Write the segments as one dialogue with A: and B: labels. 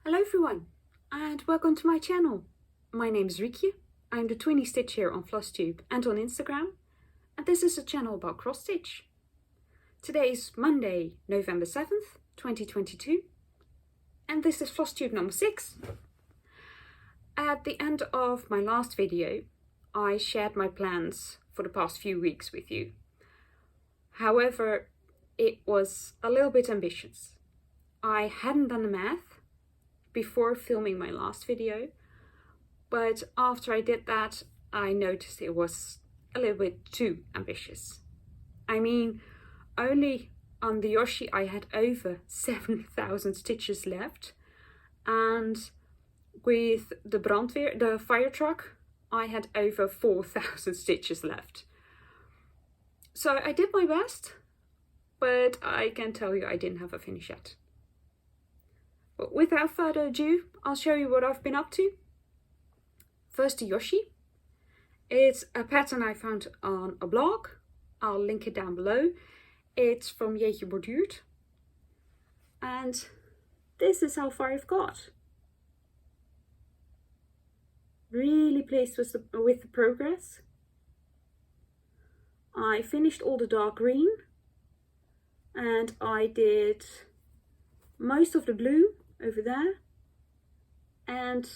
A: Hello everyone and welcome to my channel. My name is Jeetje. I'm the Twinny Stitch here on Flosstube and on Instagram, and this is a channel about cross stitch. Today is Monday, November 7th, 2022, and this is Flosstube number 6. At the end of my last video, I shared my plans for the past few weeks with you. However, it was a little bit ambitious. I hadn't done the math before filming my last video, but after I did that, I noticed it was a little bit too ambitious. I mean, only on the Yoshi I had over 7,000 stitches left, and with the brandweer, the fire truck, I had over 4,000 stitches left. So I did my best, but I can tell you I didn't have a finish yet. But without further ado, I'll show you what I've been up to. First, the Yoshi. It's a pattern I found on a blog. I'll link it down below. It's from Jeetje Borduurt. And this is how far I've got. Really pleased with the progress. I finished all the dark green. And I did most of the blue over there, and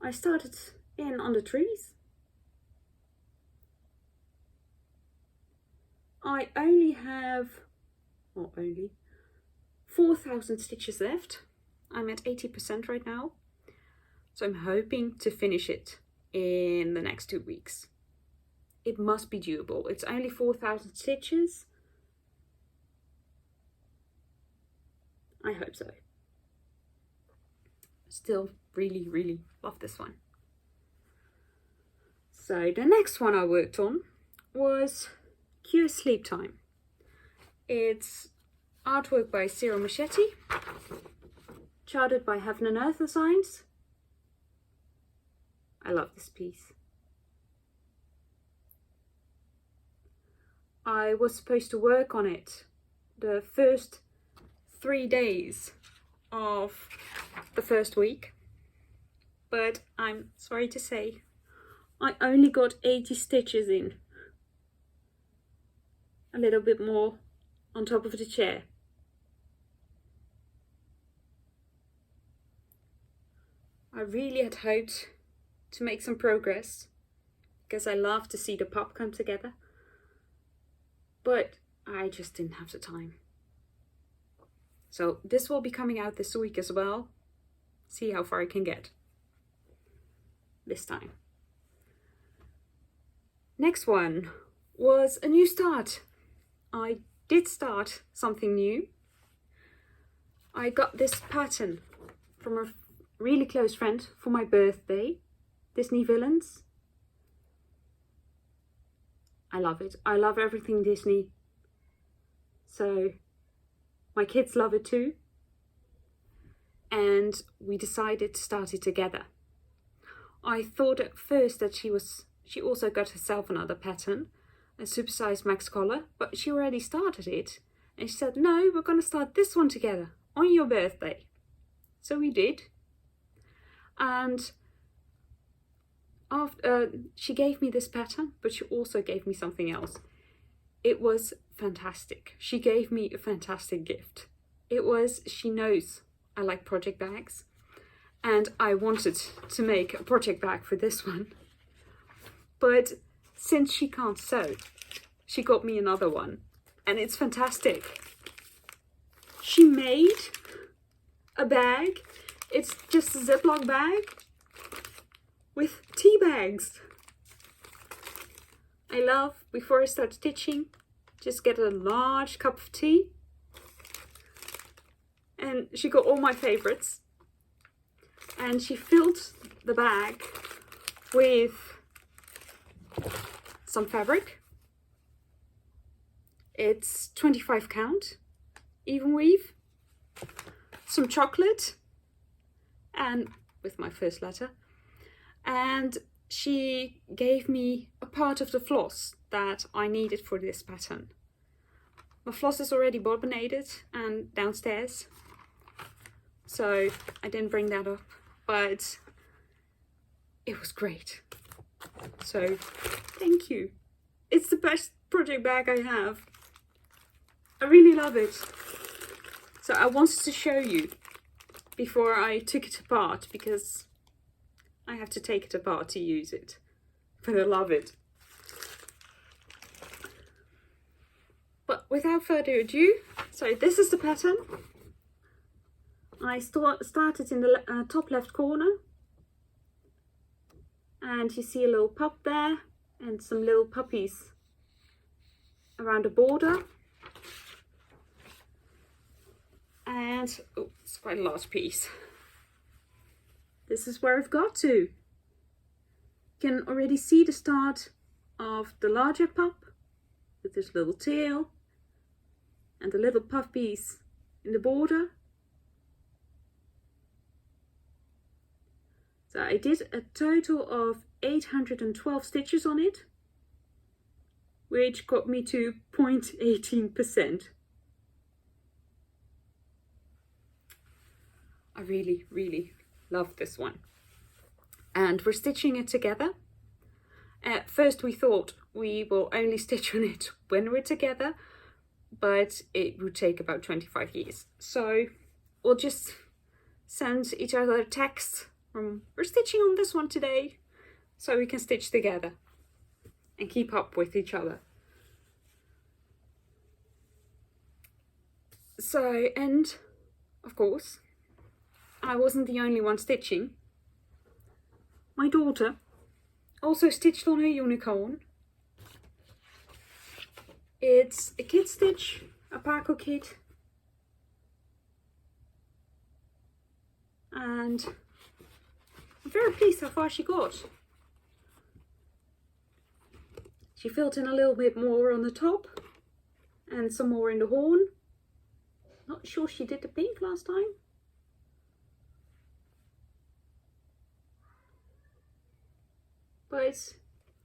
A: I started in on the trees. I only have, well, only 4,000 stitches left. I'm at 80% right now, so I'm hoping to finish it in the next 2 weeks. It must be doable. It's only 4,000 stitches. I hope so. Still really love this one. So the next one I worked on was Cure Sleep Time. It's artwork by Ciro Marchetti, charted by Heaven and Earth Designs. I love this piece. I was supposed to work on it the first 3 days of the first week, but I'm sorry to say I only got 80 stitches in, a little bit more on top of the chair. I really had hoped to make some progress because I love to see the pop come together, but I just didn't have the time. So this will be coming out this week as well. See how far I can get this time. Next one was a new start. I did start something new. I got this pattern from a really close friend for my birthday. Disney Villains. I love it. I love everything Disney. So my kids love it too, and we decided to start it together. I thought at first that she also got herself another pattern, a supersized max collar, but she already started it, and she said, no, we're going to start this one together on your birthday. So we did, and after she gave me this pattern, but she also gave me something else. It was fantastic. She gave me a fantastic gift. She knows I like project bags, and I wanted to make a project bag for this one. But since she can't sew, she got me another one, and it's fantastic. She made a bag. It's just a Ziploc bag with tea bags. I love, before I start stitching, just get a large cup of tea. And she got all my favorites. And she filled the bag with some fabric. It's 25 count, Evenweave, some chocolate, and with my first letter. And she gave me a part of the floss that I needed for this pattern. My floss is already bobbinated and downstairs, so I didn't bring that up, but it was great. So thank you. It's the best project bag I have. I really love it. So I wanted to show you before I took it apart, because I have to take it apart to use it. But I love it. But without further ado, so this is the pattern. I started in the top left corner. And you see a little pup there and some little puppies around the border. And oh, it's quite a large piece. This is where I've got to. You can already see the start of the larger pup with his little tail and the little puppies in the border. So I did a total of 812 stitches on it, which got me to 0.18%. I really, really love this one. And we're stitching it together. At first we thought we will only stitch on it when we're together, but it would take about 25 years. So we'll just send each other a text from, we're stitching on this one today, so we can stitch together and keep up with each other. So, and of course, I wasn't the only one stitching. My daughter also stitched on her unicorn. It's a kit stitch, a PAKO kit. And I'm very pleased how far she got. She filled in a little bit more on the top and some more in the horn. Not sure she did the pink last time. But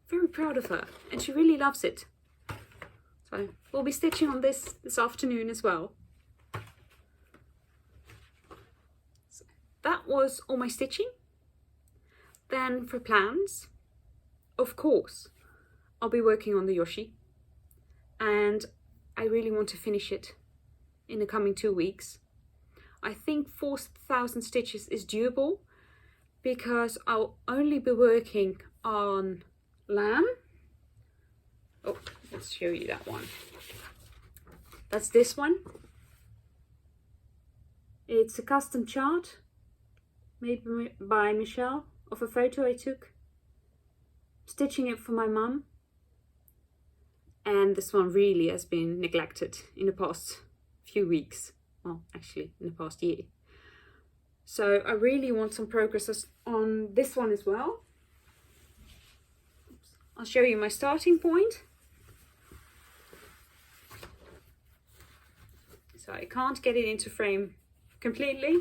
A: very proud of her, and she really loves it. So we'll be stitching on this afternoon as well. So that was all my stitching. Then for plans, of course, I'll be working on the Yoshi, and I really want to finish it in the coming 2 weeks. I think 4,000 stitches is doable, because I'll only be working on lamb. Oh, let's show you that one. That's this one. It's a custom chart made by Michele of a photo I took, stitching it for my mum. And this one really has been neglected in the past few weeks. Well, actually in the past year. So I really want some progress on this one as well. I'll show you my starting point. So I can't get it into frame completely,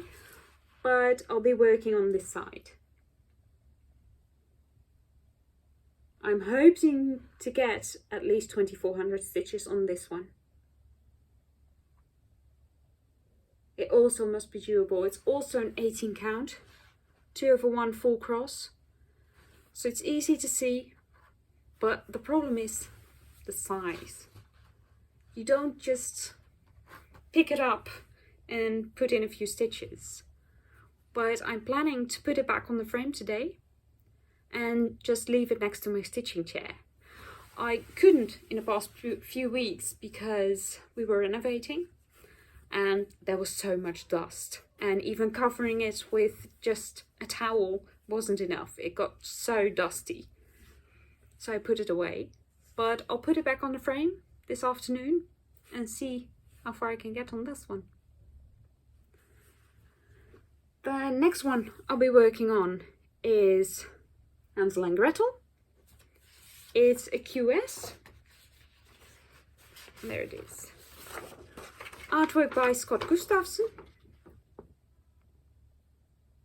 A: but I'll be working on this side. I'm hoping to get at least 2,400 stitches on this one. It also must be doable. It's also an 18 count, 2/1 full cross. So it's easy to see, but the problem is the size. You don't just pick it up and put in a few stitches. But I'm planning to put it back on the frame today and just leave it next to my stitching chair. I couldn't in the past few weeks because we were renovating. And there was so much dust, and even covering it with just a towel wasn't enough. It got so dusty, so I put it away. But I'll put it back on the frame this afternoon and see how far I can get on this one. The next one I'll be working on is Hansel and Gretel. It's a QS. There it is. Artwork by Scott Gustafson.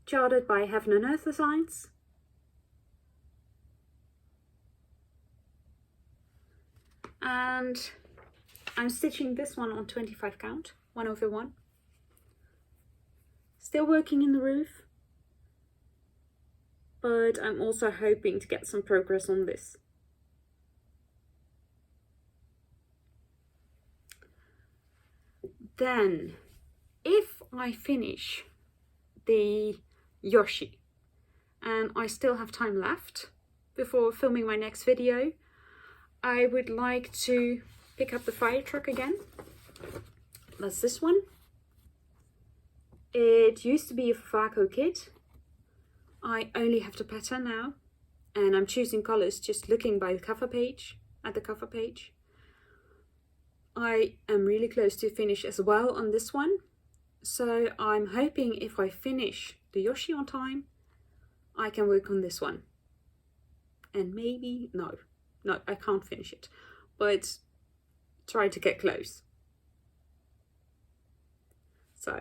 A: Charted by Heaven and Earth Designs. And I'm stitching this one on 25 count, 1/1. Still working in the roof, but I'm also hoping to get some progress on this. Then, if I finish the Yoshi and I still have time left before filming my next video, I would like to pick up the fire truck again. That's this one. It used to be a Vervaco kit. I only have the pattern now, and I'm choosing colors just looking by the cover page, at the cover page. I am really close to finish as well on this one, so I'm hoping if I finish the Yoshi on time, I can work on this one. And maybe, no, I can't finish it, but try to get close. So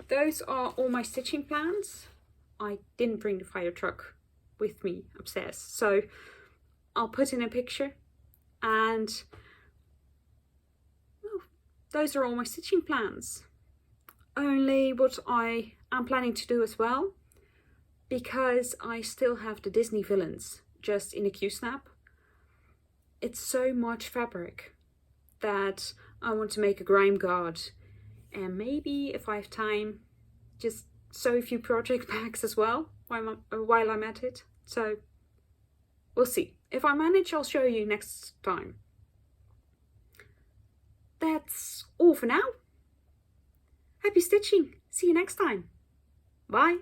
A: those are all my stitching plans. I didn't bring the fire truck with me upstairs, so I'll put in a picture, and well, those are all my stitching plans. Only what I am planning to do as well, because I still have the Disney villains just in a Q-snap. It's so much fabric that I want to make a grime guard, and maybe if I have time, just sew a few project bags as well while I'm at it. So we'll see. If I manage, I'll show you next time. That's all for now. Happy stitching. See you next time. Bye.